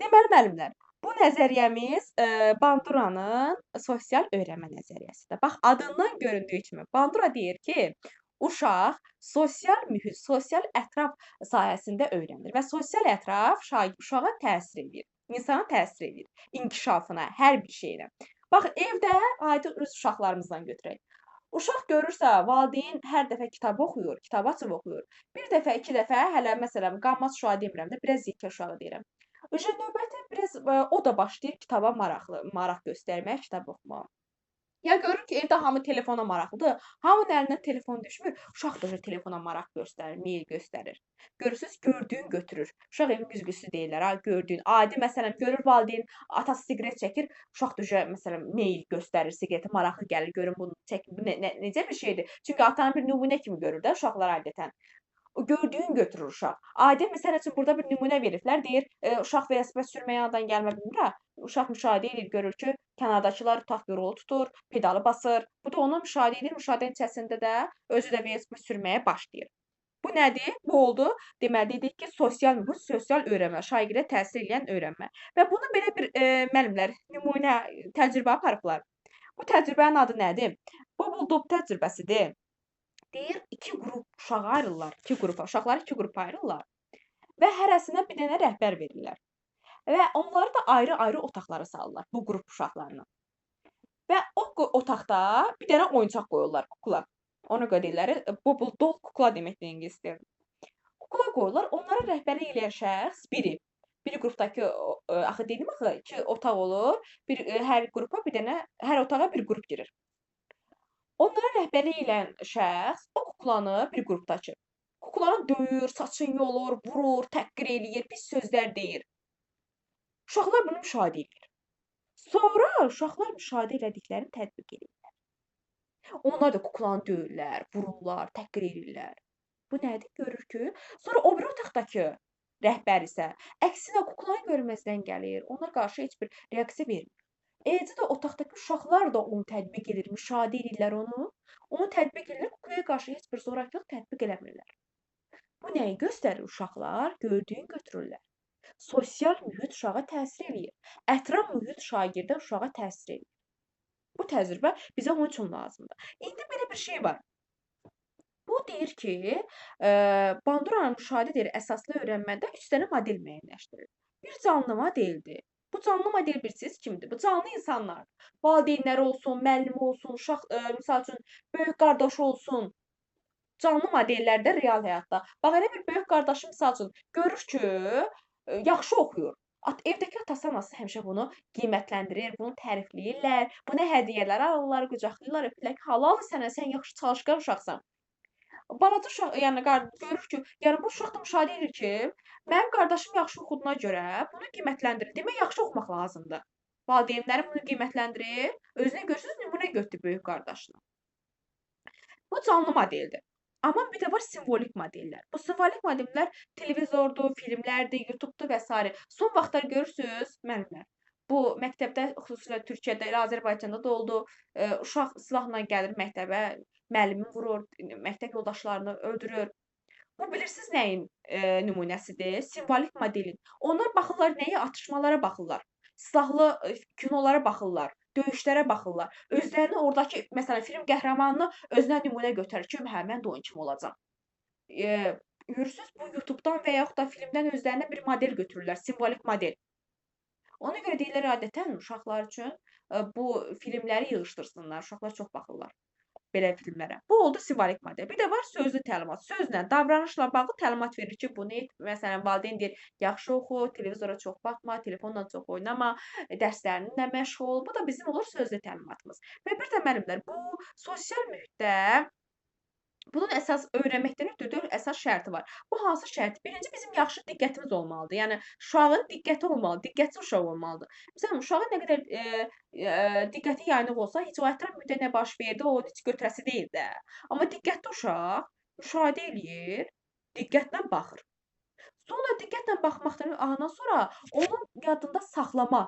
Deməli müəllimlər, bu nəzəriyyəmiz Banduranın sosial öyrənmə nəzəriyyəsidir. Bax, adından göründüyü kimi Bandura deyir ki, uşaq sosial mühit, sosial ətraf sayəsində öyrənir və sosial ətraf uşağa təsir edir, insana təsir edir, inkişafına, hər bir şeyinə. Bax, evdə adi öz uşaqlarımızdan götürək. Uşaq görürsə, valideyn hər dəfə kitab oxuyur, kitab açıb oxuyur. Bir dəfə, iki dəfə, hələ məsələn, qammat uşağı demirəm də, biraz yekə uşağı deyirəm. Növbəti biraz o da başlayır kitaba maraq göstərməyə, kitab oxumağa. Ya görür ki, evdə hamı telefona maraqlıdır, hamının əlindən telefon düşmür, uşaq da telefona maraq göstərir, meyl göstərir. Görürsüz, gördüyün götürür. Uşaq evin güzgüsü deyirlər, ha, gördüyün. Adi məsələn, görür valideyn, atası siqaret çəkir, uşaq da məsələn, meyl göstərir, siqaretə maraqlı gəlir, görün bunu çək, bu necə bir şeydir? Çünki atanı bir nümunə kimi görür də uşaqlar adətən. O gördüyün götürür uşaq. Adi məsəl üçün burada bir nümunə veriblər, deyir, uşaq velosiped sürməyə anadan gəlmə bilmir ha. Uşaq müşahidə edir, görür ki, kənardakılar tutaq yolu tutur, pedalı basır. Bu da onu müşahidə edir, müşahidə nəticəsində də özü də velosiped sürməyə başlayır. Bu nədir? Bu oldu. Deməli dedik ki, sosial mühit, sosial öyrənmə, şagirdə təsir edən öyrənmə. Və bunu belə bir müəllimlər nümunə təcrübə aparıblar. Bu təcrübənin adı nədir? Bubble Dop təcrübəsidir. Deyir, 2 qrup uşağı ayrılırlar, 2 qrupa, uşaqları 2 qrupa ayırırlar və hərəsinə bir dənə rəhbər verirlər və onları da ayrı-ayrı otaqlara salırlar, bu qrup uşaqlarını. Və o otaqda bir dənə oyuncaq qoyurlar, kukla. Ona görə deyirlər, bubble doll kukla deməkdir ingilis dilində. Kukla qoyurlar, onlara rəhbərlik eləyən şəxs biri. Bir qrupdakı, axı dedim axı, 2 otaq olur, hər qrupa bir dənə, hər otağa bir qrup girir. Onlara rəhbərlik eləyən şəxs o kuklanı bir qrupdakı. Kuklanı döyür, saçını yolur, vurur, təhqir eləyir, pis sözlər deyir. Uşaqlar bunu müşahidə edir. Sonra uşaqlar müşahidə elədiklərini tətbiq edirlər. Onlar da kuklanı döyürlər, vururlar, təhqir eləyirlər. Bu nədir? Görür ki, sonra o biri otaqdakı rəhbər isə əksinə kuklanı görməzdən gəlir, ona qarşı heç bir reaksiya vermir. Eləcə də otaqdakı uşaqlar da onu tətbiq edir, müşahidə edirlər onu. Onu tətbiq edirlər, kuklaya qarşı heç bir zorakılıq tətbiq eləmirlər. Bu nəyi göstərir? Uşaqlar gördüyünü götürürlər. Sosial mühit uşağa təsir eləyir. Ətraf mühit şagirdə uşağa təsir eləyir. Bu təcrübə bizə onun üçün lazımdır. İndi belə bir şey var. Bu deyir ki, Banduranın müşahidə deyir, əsaslı öyrənmədə 3 dənə model müəyyənləşdirir. Bir canlı modeldir. Bu canlı model bilirsiniz kimdir? Bu canlı insanlardır. Valideynləri olsun, müəllimi olsun, uşaq, misal üçün, böyük qardaşı olsun. Canlı modellərdə real həyatda. Bax, elə bir böyük qardaşı misal üçün görür ki, yaxşı oxuyur. Evdəki atası, anası həmişə bunu qiymətləndirir, bunu tərifləyirlər, buna hədiyyələr alırlar, qucaqlayırlar, öpürlər ki, halal sənə, sən yaxşı çalışqan uşaqsan. Balaca uşaq, yəni görür ki, yəni bu uşaq da müşahidə edir ki, mənim qardaşım yaxşı oxuduğuna görə bunu qiymətləndirir. Demək yaxşı oxumaq lazımdır. Valideynləri bunu qiymətləndirir, özünə görürsüz nümunə götürür böyük qardaşına. Bu canlı modeldir. Amma bir də var simvolik modellər. Bu simvolik modellər televizordur, filmlərdir, YouTube'dur və s. Son vaxtlar görürsüz, müəllimlər. Bu məktəbdə, xüsusilə Türkiyədə, elə Azərbaycanda da oldu. Uşaq silahla gəlir məktəbə, müəllimi vurur, məktəb yoldaşlarını öldürür. Bu bilirsiniz nəyin nümunəsidir? Simvolik modelin. Onlar baxırlar nəyə? Atışmalara baxırlar. Silahlı kinolara baxırlar, döyüşlərə baxırlar. Özlərini oradakı, məsələn, film qəhrəmanını özünə nümunə götürür ki, hə, mən də onun kimi olacam. Görürsüz, bu YouTube'dan və yaxud da filmdən özlərinə bir model götürürlər, simvolik model. Ona görə deyirlər adətən uşaqlar üçün bu filmləri yığışdırsınlar. Uşaqlar çox baxırlar belə filmlərə. Bu oldu simvolik model. Bir də var sözlü təlimat. Sözlə, davranışla bağlı təlimat verir ki, bunu et. Məsələn, valideyn deyir, yaxşı oxu, televizora çox baxma, telefonla çox oynama, dərslərinlə məşğul ol. Bu da bizim olur sözlü təlimatımız. Və bir də müəllimlər, bu sosial mühitdə bunun əsas öyrənməkdən ötürü 4 əsas şərti var. Bu hansı şərt? Birinci, bizim yaxşı diqqətimiz olmalıdır. Yəni uşağın diqqəti olmalı, diqqətli uşaq olmalıdır. Məsələn, uşağın nə qədər diqqəti yayınıq olsa, heç o ətraf mühitdə nə baş verdi, o heç götürəsi deyil də. Amma diqqətli uşaq müşahidə eləyir, diqqətlə baxır. Sonra diqqətlə baxmaqdan sonra onun yadında saxlama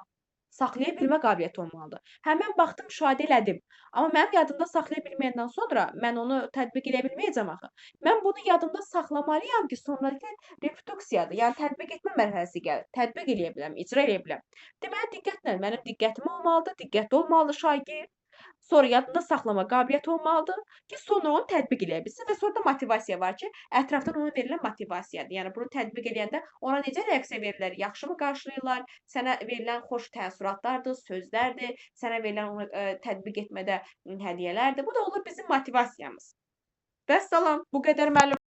saxlaya bilmə qabiliyyəti olmalıdır. Hə, mən baxdım, müşahidə elədim, amma mənim yadımda saxlaya bilməyəndən sonra mən onu tətbiq eləyə bilməyəcəm axı. Mən bunu yadımda saxlamalıyam ki, sonrakı repetiksiyada, yəni tətbiq etmə mərhələsi gəlir. Tətbiq eləyə biləm, icra eləyə biləm. Deməli, diqqətlə mənim diqqətim olmalıdır, diqqətli olmalıdır şagird. Sonra yadında saxlama qabiliyyəti olmalıdır ki, sonra onu tətbiq eləyə bilsin və sonra da motivasiya var ki, ətrafdan ona verilən motivasiyadır. Yəni bunu tətbiq eləyəndə ona necə reaksiya verirlər? Yaxşımı qarşılayırlar? Sənə verilən xoş təəssüratlardır, sözlərdir, sənə verilən onu tətbiq etmədə hədiyyələrdir. Bu da olur bizim motivasiyamız. Vəssalam, bu qədər müəllim.